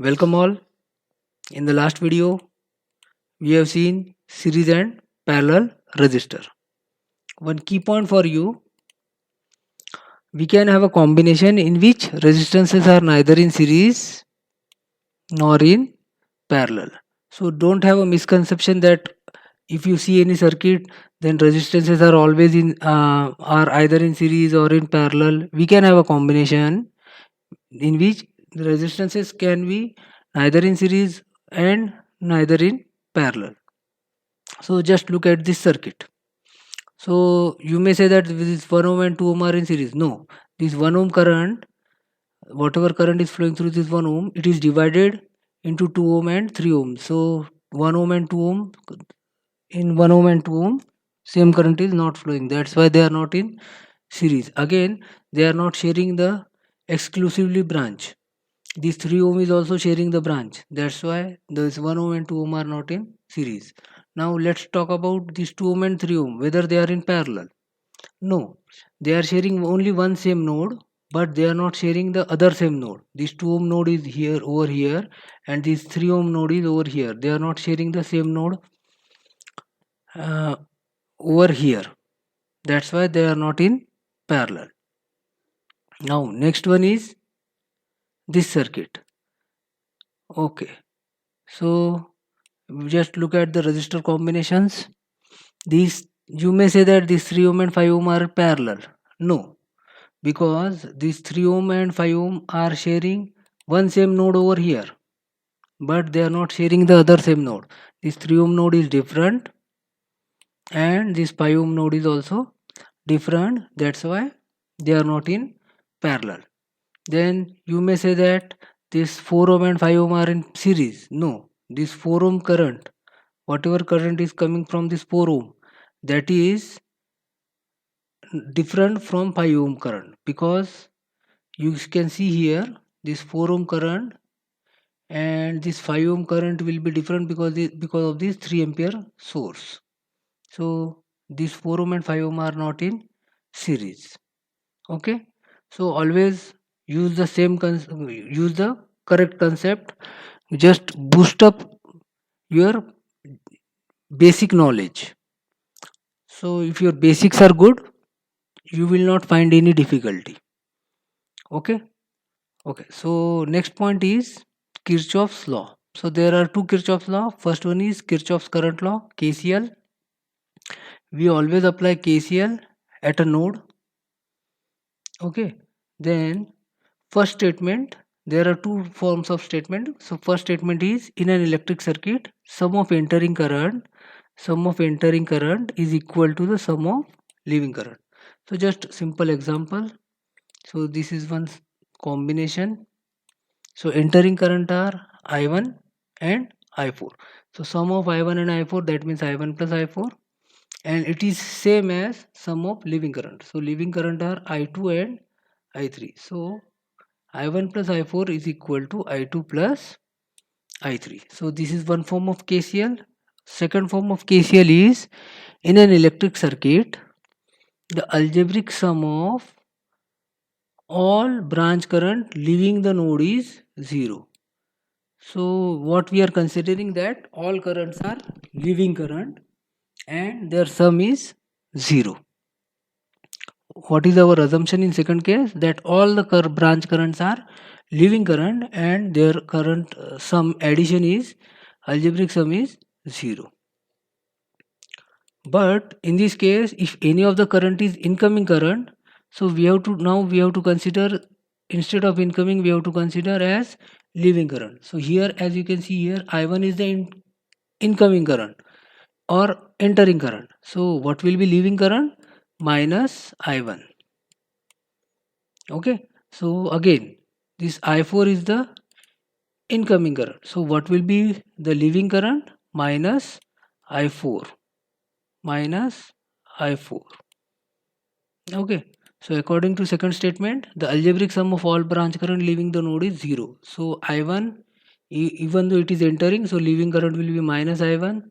Welcome all. In the last video, we have seen series and parallel resistor. One key point for you, we can have a combination in which resistances are neither in series nor in parallel. So don't have a misconception that if you see any circuit, then resistances are always are either in series or in parallel. We can have a combination in which the resistances can be neither in series and neither in parallel. So just look at this circuit. So you may say that this 1 ohm and 2 ohm are in series. No, this 1 ohm current, whatever current is flowing through this 1 ohm, it is divided into 2 ohm and 3 ohm. So 1 ohm and 2 ohm, in 1 ohm and 2 ohm, same current is not flowing. That's why they are not in series. Again, they are not sharing the exclusively branch. This 3 ohm is also sharing the branch. That's why this 1 ohm and 2 ohm are not in series. Now let's talk about these 2 ohm and 3 ohm, whether they are in parallel. No, they are sharing only one same node, but they are not sharing the other same node. This 2 ohm node is here over here, and this 3 ohm node is over here. They are not sharing the same node uh, over here. That's why they are not in parallel. Now next one is this circuit. Okay, so just look at the resistor combinations. These, you may say that these 3 ohm and 5 ohm are parallel. No, because these 3 ohm and 5 ohm are sharing one same node over here, but they are not sharing the other same node. This 3 ohm node is different and this 5 ohm node is also different. That's why they are not in parallel. Then you may say that this 4 ohm and 5 ohm are in series. No, this 4 ohm current, whatever current is coming from this 4 ohm, that is different from 5 ohm current, because you can see here this 4 ohm current and this 5 ohm current will be different because of this 3 ampere source. So these 4 ohm and 5 ohm are not in series. Okay, so always use the use the correct concept. Just boost up your basic knowledge. So if your basics are good, you will not find any difficulty. Okay. Okay, so next point is Kirchhoff's law. So there are two Kirchhoff's law. First one is Kirchhoff's current law, KCL. We always apply KCL at a node. Okay, then first statement, there are two forms of statement. So first statement is, in an electric circuit, sum of entering current is equal to the sum of leaving current. So just simple example. So this is one combination. So entering current are I1 and I4. So sum of I1 and I4, that means I1 plus I4, and it is same as sum of leaving current. So leaving current are I2 and I3. So I1 plus I4 is equal to I2 plus I3. So this is one form of KCL. Second form of KCL is, in an electric circuit, the algebraic sum of all branch current leaving the node is 0. So what we are considering, that all currents are leaving current and their sum is 0. What is our assumption in second case? That all the branch currents are leaving current and their current sum addition is, algebraic sum is 0. But in this case, if any of the current is incoming current, so we have to consider, instead of incoming, we have to consider as leaving current. So here, as you can see here, I1 is the incoming current or entering current. So what will be leaving current? Minus I1. Okay, so again this I4 is the incoming current. So what will be the leaving current? Minus I4. Minus I4. Okay, so according to second statement, the algebraic sum of all branch current leaving the node is 0. So I1, even though it is entering, so leaving current will be minus I1.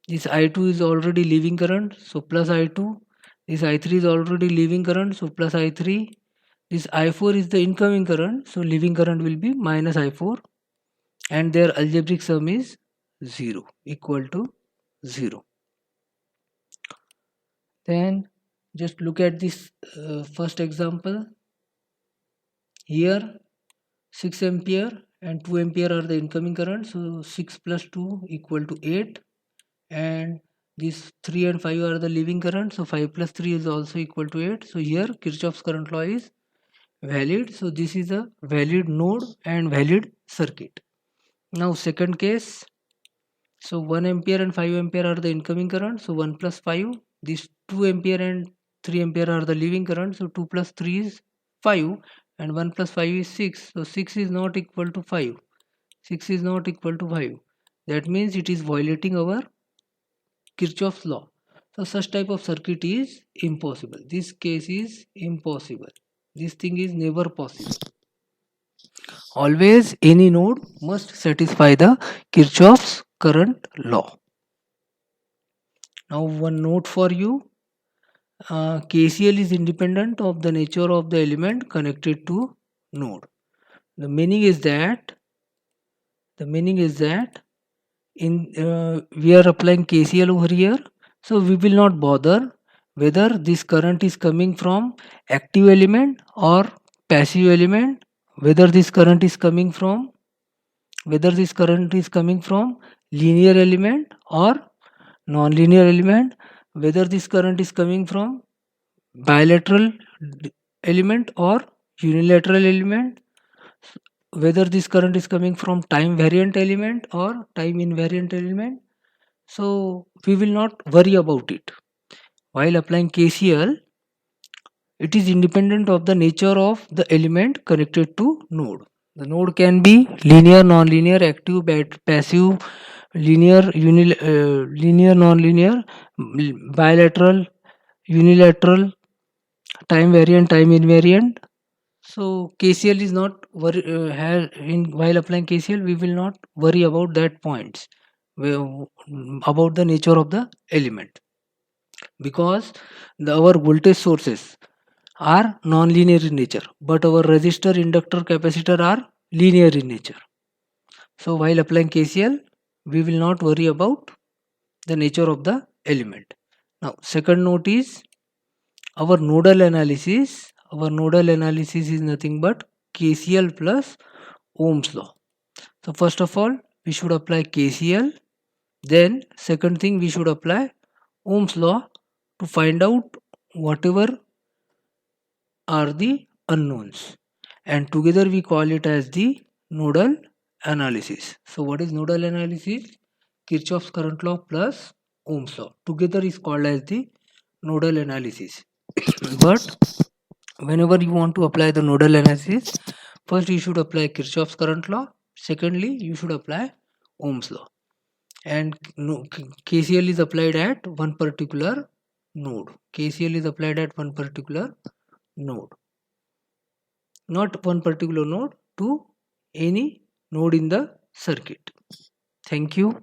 This I2 is already leaving current, so plus I2. This I3 is already leaving current, so plus I3. This I4 is the incoming current, so leaving current will be minus I4. and their algebraic sum is 0, equal to 0. Then just look at this first example. Here 6 ampere and 2 ampere are the incoming current, so 6 plus 2 equal to 8, and these 3 and 5 are the leaving current, so 5 plus 3 is also equal to 8. So here Kirchhoff's current law is valid, so this is a valid node and valid circuit. Now second case, so 1 ampere and 5 ampere are the incoming current, so 1 plus 5, these 2 ampere and 3 ampere are the leaving current, so 2 plus 3 is 5 and 1 plus 5 is 6, so 6 is not equal to 5, 6 is not equal to 5, that means it is violating our Kirchhoff's law. So such type of circuit is impossible, this case is impossible, this thing is never possible. Always any node must satisfy the Kirchhoff's current law. Now one note for you, KCL is independent of the nature of the element connected to node. The meaning is that we are applying KCL over here, so we will not bother whether this current is coming from active element or passive element, whether this current is coming from linear element or non-linear element, whether this current is coming from bilateral element or unilateral element, whether this current is coming from time variant element or time invariant element. So we will not worry about it. While applying KCL, it is independent of the nature of the element connected to node. The node can be linear, non-linear, active, passive, linear, linear, non-linear, bilateral, unilateral, time variant, time invariant. So KCL is not while applying KCL, we will not worry about that points about the nature of the element, because our voltage sources are non-linear in nature, but our resistor, inductor, capacitor are linear in nature. So while applying KCL, we will not worry about the nature of the element. Now second note is our nodal analysis. Our nodal analysis is nothing but KCL plus Ohm's law. So first of all, we should apply KCL. Then second thing, we should apply Ohm's law to find out whatever are the unknowns, and together we call it as the nodal analysis. So what is nodal analysis? Kirchhoff's current law plus Ohm's law together is called as the nodal analysis. But whenever you want to apply the nodal analysis, first you should apply Kirchhoff's current law, secondly you should apply Ohm's law, and KCL is applied at one particular node. KCL is applied at one particular node, not one particular node, to any node in the circuit. Thank you.